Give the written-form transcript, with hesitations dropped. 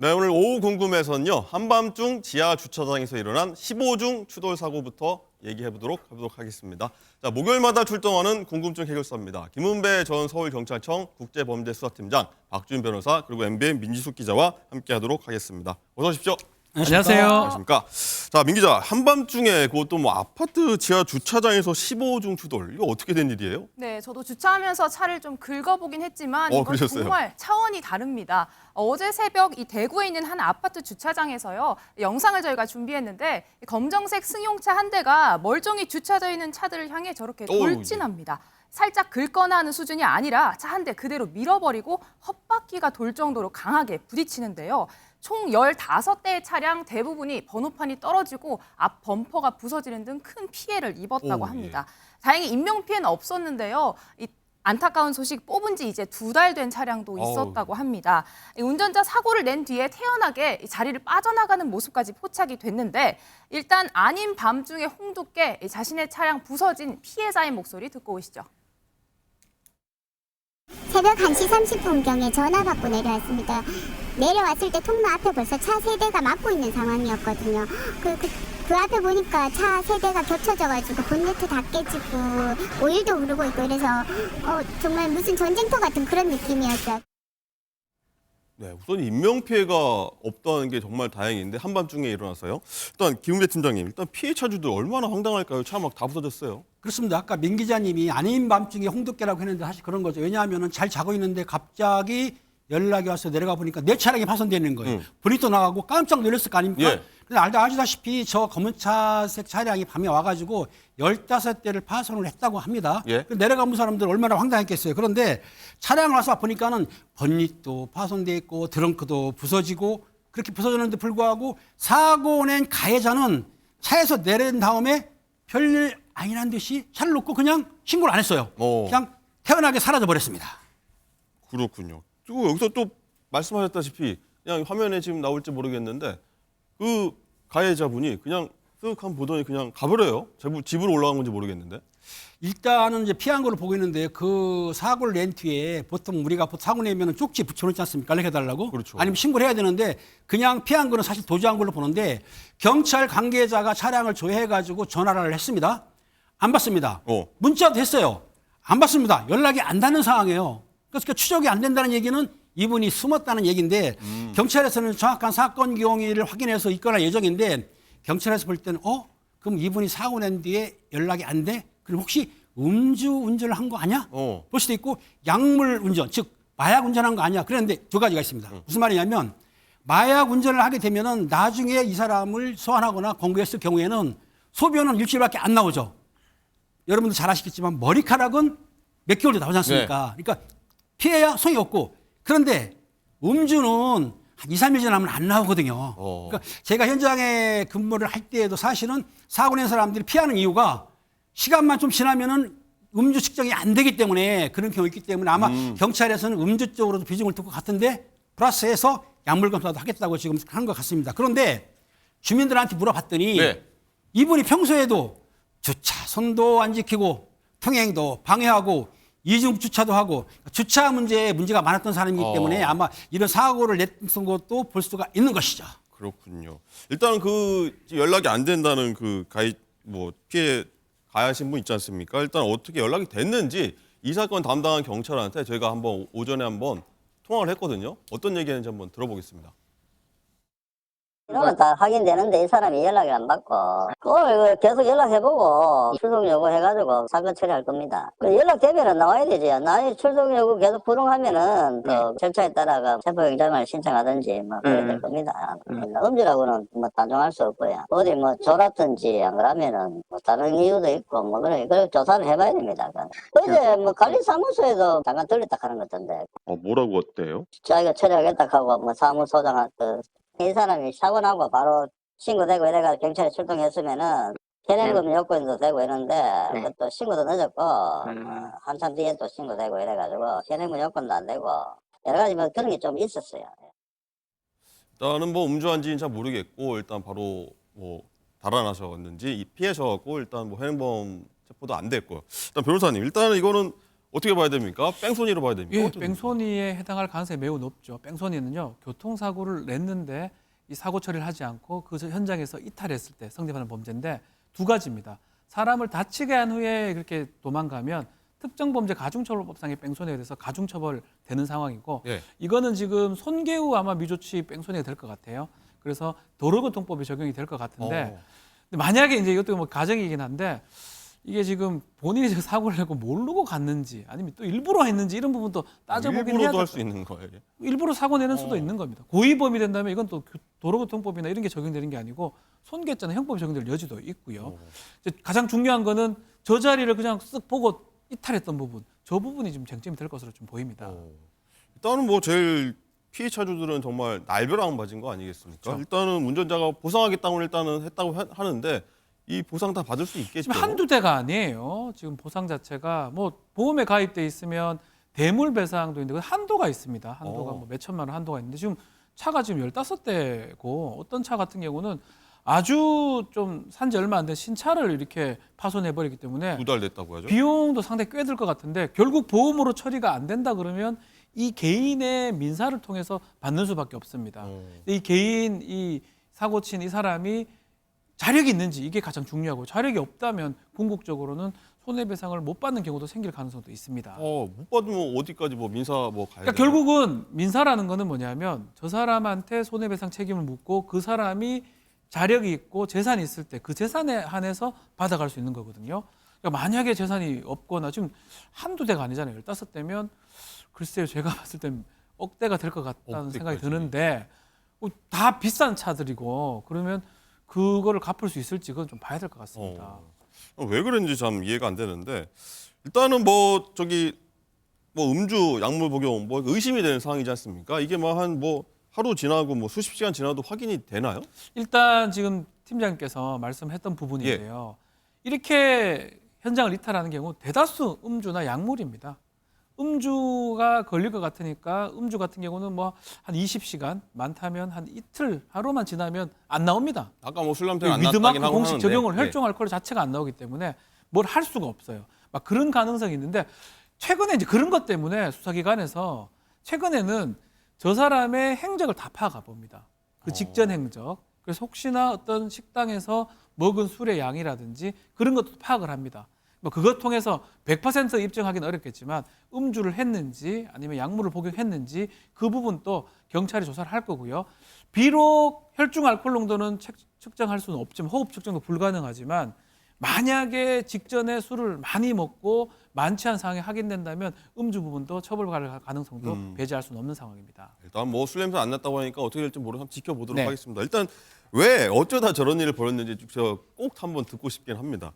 네, 오늘 오후 궁금해서는요. 한밤중 지하 주차장에서 일어난 15중 추돌 사고부터 얘기해보도록 하겠습니다. 자, 목요일마다 출동하는 궁금증 해결사입니다. 김은배 전 서울경찰청 국제범죄수사팀장, 박주인 변호사, 그리고 MBN 민지숙 기자와 함께하도록 하겠습니다. 어서 오십시오. 안녕하세요. 안녕하십니까. 자, 민 기자, 한밤중에 그것도 뭐 아파트 지하 주차장에서 15중 추돌, 이거 어떻게 된 일이에요? 네, 저도 주차하면서 차를 좀 긁어보긴 했지만 이건 그러셨어요? 정말 차원이 다릅니다. 어제 새벽 이 대구에 있는 한 아파트 주차장에서요. 영상을 저희가 준비했는데 검정색 승용차 한 대가 멀쩡히 주차되어 있는 차들을 향해 저렇게 돌진합니다. 살짝 긁거나 하는 수준이 아니라 차 한 대 그대로 밀어버리고 헛바퀴가 돌 정도로 강하게 부딪히는데요. 총 15대의 차량 대부분이 번호판이 떨어지고 앞 범퍼가 부서지는 등 큰 피해를 입었다고 합니다. 다행히 인명피해는 없었는데요. 이 안타까운 소식, 뽑은 지 이제 2달 된 차량도 있었다고 합니다. 이 운전자 사고를 낸 뒤에 태연하게 자리를 빠져나가는 모습까지 포착이 됐는데 일단 아닌 밤중에 홍두깨 자신의 차량 부서진 피해자의 목소리 듣고 오시죠. 새벽 1시 30분경에 전화 받고 내려왔습니다. 내려왔을 때 통로 앞에 벌써 차 3대가 막고 있는 상황이었거든요. 그 앞에 보니까 차 3대가 겹쳐져가지고 본네트 다 깨지고 오일도 흐르고 있고 그래서 정말 무슨 전쟁터 같은 그런 느낌이었어요. 네, 우선 인명피해가 없다는 게 정말 다행인데 한밤중에 일어나서요. 일단 김은배 팀장님, 일단 피해 차주들 얼마나 황당할까요? 차 막 다 부서졌어요. 그렇습니다. 아까 민 기자님이 아닌 밤중에 홍두깨라고 했는데 사실 그런 거죠. 왜냐하면 잘 자고 있는데 갑자기 연락이 와서 내려가 보니까 내 차량이 파손되는 거예요. 불이 또 나가고 깜짝 놀랐을 거 아닙니까? 예. 근데 아시다시피 저 검은 차색 차량이 밤에 와가지고 15대를 파손을 했다고 합니다. 예. 내려가는 사람들 얼마나 황당했겠어요. 그런데 차량을 와서 보니까는 번닛도 파손돼 있고 트렁크도 부서지고 그렇게 부서졌는데 불구하고 사고 낸 가해자는 차에서 내린 다음에 별일 아니란 듯이 차를 놓고 그냥 신고를 안 했어요. 그냥 태연하게 사라져 버렸습니다. 그렇군요. 그리고 여기서 또 말씀하셨다시피 그냥 화면에 지금 나올지 모르겠는데 그 가해자분이 그냥 쓱 한 보더니 그냥 가버려요. 집으로 올라간 건지 모르겠는데. 일단은 이제 피한 걸로 보고 있는데 그 사고를 낸 뒤에 보통 우리가 사고 내면 쪽지 붙여놓지 않습니까? 연락해달라고. 그렇죠. 아니면 신고를 해야 되는데 그냥 피한 거는 사실 도주한 걸로 보는데 경찰 관계자가 차량을 조회해가지고 전화를 했습니다. 안 받습니다. 문자도 했어요. 안 받습니다. 연락이 안 닿는 상황이에요. 그래서 추적이 안 된다는 얘기는 이분이 숨었다는 얘기인데 경찰에서는 정확한 사건 경위를 확인해서 입건할 예정인데 경찰에서 볼 때는 그럼 이분이 사고 낸 뒤에 연락이 안 돼? 그럼 혹시 음주 운전을 한 거 아니야? 볼 수도 있고 약물 운전, 즉 마약 운전한 거 아니야? 그런데 두 가지가 있습니다. 무슨 말이냐면 마약 운전을 하게 되면은 나중에 이 사람을 소환하거나 검거했을 경우에는 소변은 일주일밖에 안 나오죠. 여러분도 잘 아시겠지만 머리카락은 몇 개월도 나오지 않습니까? 네. 그러니까 피해야 소용이 없고 그런데 음주는 한 2, 3일 지나면 안 나오거든요. 그러니까 제가 현장에 근무를 할 때에도 사실은 사고 낸 사람들이 피하는 이유가 시간만 좀 지나면은 음주 측정이 안 되기 때문에 그런 경우 있기 때문에 아마 경찰에서는 음주 쪽으로도 비중을 둘 것 같은데 플러스해서 약물 검사도 하겠다고 지금 하는 것 같습니다. 그런데 주민들한테 물어봤더니 이분이 평소에도 주차 선도 안 지키고 통행도 방해하고 이중 주차도 하고 주차 문제가 많았던 사람이기 때문에 아마 이런 사고를 냈던 것도 볼 수가 있는 것이죠. 그렇군요. 일단 그 연락이 안 된다는 그 피해 가하신 분 있지 않습니까? 일단 어떻게 연락이 됐는지 이 사건 담당한 경찰한테 저희가 오전에 한번 통화를 했거든요. 어떤 얘기했는지 한번 들어보겠습니다. 이러면 다 확인되는데 이 사람이 연락을 안 받고 오늘 계속 연락해보고 출석 요구해가지고 사건 처리할 겁니다. 연락되면은 나와야 되지. 나의 출석 요구 계속 불응하면은 또 절차에 따라가 체포영장을 신청하든지 그래야 될 겁니다. 음주라고는 단정할 수 없고요. 어디 졸았든지 안 그러면은 다른 이유도 있고 그래 조사를 해봐야 됩니다. 어제 관리사무소에도 잠깐 들렸다 하는 것 같던데. 뭐라고 어때요? 자기가 처리하겠다 하고 사무소장 이 사람이 사고 나고 바로 신고되고 이래가지고 경찰에 출동했으면은 현행금 요건도 되고 이러는데 그것도 신고도 늦었고 한참 뒤에 또 신고되고 이래가지고 현행금 요건도 안 되고 여러 가지 그런 게 좀 있었어요. 일단은 음주한지는 잘 모르겠고 일단 바로 달아나셨는지 피해셔갖고 일단 현행범 체포도 안 됐고요. 일단 변호사님 일단은 이거는 어떻게 봐야 됩니까? 뺑소니로 봐야 됩니까? 예, 어떻게 됩니까? 뺑소니에 해당할 가능성이 매우 높죠. 뺑소니는요, 교통사고를 냈는데 이 사고 처리를 하지 않고 그 현장에서 이탈했을 때 성립하는 범죄인데 두 가지입니다. 사람을 다치게 한 후에 그렇게 도망가면 특정범죄 가중처벌법상의 뺑소니에 대해서 가중처벌되는 상황이고 예. 이거는 지금 손괴 후 아마 미조치 뺑소니가 될 것 같아요. 그래서 도로교통법이 적용이 될 것 같은데 근데 만약에 이제 이것도 뭐 가정이긴 한데 이게 지금 본인이 저 사고를 내고 모르고 갔는지 아니면 또 일부러 했는지 이런 부분도 따져보긴 해야 일부러도 될 할 수 있는 거예요. 일부러 사고 내는 수도 있는 겁니다. 고의범이 된다면 이건 또 도로교통법이나 이런 게 적용되는 게 아니고 손괴죄나 형법이 적용될 여지도 있고요. 이제 가장 중요한 거는 저 자리를 그냥 쓱 보고 이탈했던 부분, 저 부분이 좀 쟁점이 될 것으로 좀 보입니다. 일단은 뭐 제일 피해 차주들은 정말 날벼락 맞은 거 아니겠습니까? 그렇죠. 일단은 운전자가 보상하겠다고 일단은 했다고 하는데 이 보상 다 받을 수 있겠죠. 지금 한두 대가 아니에요. 지금 보상 자체가 뭐 보험에 가입돼 있으면 대물 배상도 있는데 그 한도가 있습니다. 한도가 뭐 몇 천만 원 한도가 있는데 지금 차가 지금 15대고 어떤 차 같은 경우는 아주 좀 산지 얼마 안 된 신차를 이렇게 파손해 버리기 때문에 2달 됐다고 하죠. 비용도 상당히 꽤 들 것 같은데 결국 보험으로 처리가 안 된다 그러면 이 개인의 민사를 통해서 받는 수밖에 없습니다. 근데 이 개인 이 사고 친 이 사람이 자력이 있는지 이게 가장 중요하고 자력이 없다면 궁극적으로는 손해배상을 못 받는 경우도 생길 가능성도 있습니다. 못 받으면 어디까지 뭐 민사 뭐 가야 그러니까 결국은 민사라는 거는 뭐냐면 저 사람한테 손해배상 책임을 묻고 그 사람이 자력이 있고 재산이 있을 때 그 재산에 한해서 받아갈 수 있는 거거든요. 그러니까 만약에 재산이 없거나 지금 한두 대가 아니잖아요. 15대면 글쎄요. 제가 봤을 땐 억대가 될 것 같다는 생각이 억대까지. 드는데 다 비싼 차들이고 그러면 그거를 갚을 수 있을지 그건 좀 봐야 될 것 같습니다. 왜 그런지 참 이해가 안 되는데 일단은 뭐 저기 뭐 음주 약물 복용 뭐 의심이 되는 상황이지 않습니까? 이게 뭐 한 뭐 하루 지나고 뭐 수십 시간 지나도 확인이 되나요? 일단 지금 팀장님께서 말씀했던 부분인데요. 이렇게 현장을 이탈하는 경우 대다수 음주나 약물입니다. 음주가 걸릴 것 같으니까 음주 같은 경우는 뭐 한 20시간 많다면 한 이틀 하루만 지나면 안 나옵니다. 아까 뭐 술람태는 안 위드마크 났다긴 하고 공식 하는데. 적용을 예. 혈중 알코올 자체가 안 나오기 때문에 뭘 할 수가 없어요. 막 그런 가능성이 있는데 최근에 이제 그런 것 때문에 수사기관에서 최근에는 저 사람의 행적을 다 파악해 봅니다. 그 직전 행적. 그래서 혹시나 어떤 식당에서 먹은 술의 양이라든지 그런 것도 파악을 합니다. 뭐 그것 통해서 100% 입증하기는 어렵겠지만 음주를 했는지 아니면 약물을 복용했는지 그 부분도 경찰이 조사를 할 거고요. 비록 혈중 알코올 농도는 측정할 수는 없지만 호흡 측정도 불가능하지만 만약에 직전에 술을 많이 먹고 만취한 상황이 확인된다면 음주 부분도 처벌받을 가능성도 배제할 수는 없는 상황입니다. 일단 뭐 술 냄새 안 났다고 하니까 어떻게 될지 모르서 한번 지켜보도록 네. 하겠습니다. 일단 왜 어쩌다 저런 일을 벌였는지 저 꼭 한번 듣고 싶긴 합니다.